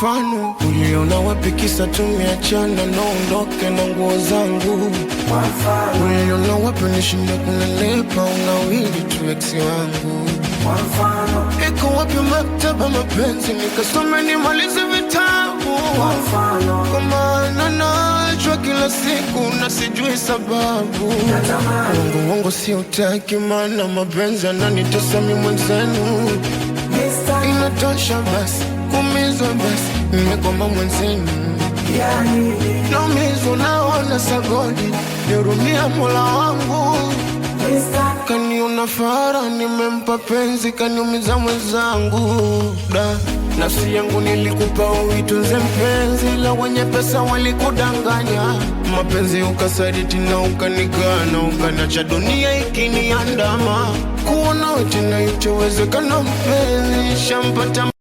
mfano, uliona wapi kisa tumeachana naondoke na nguo zangu? Uliona wapi nishinde kunelepa unawili tu ex wangu? Iko wapi maktaba mapenzi nikasome nimalize vitabu? Kwa maana najua kila siku na sijui sababu. Wangu si utaki, maana mapenzi yananitesa mimi mwenzenu. Inatosha basi, kumizwa basi, nimekoma mwenzenu. Naumizwa naona sagodi, nihurumia Mola wangu. Kaniona fara, nimempa penzi, kaniumiza mwenzangu. Nafsi yangu nilikupa uitunze mpenzi, la wenye pesa walikudanganya. Mapenzi ukasaliti na ukanikana, ukaniacha dunia ikiniandama. Kuona wewe tena itowezekana mpenzi, shampata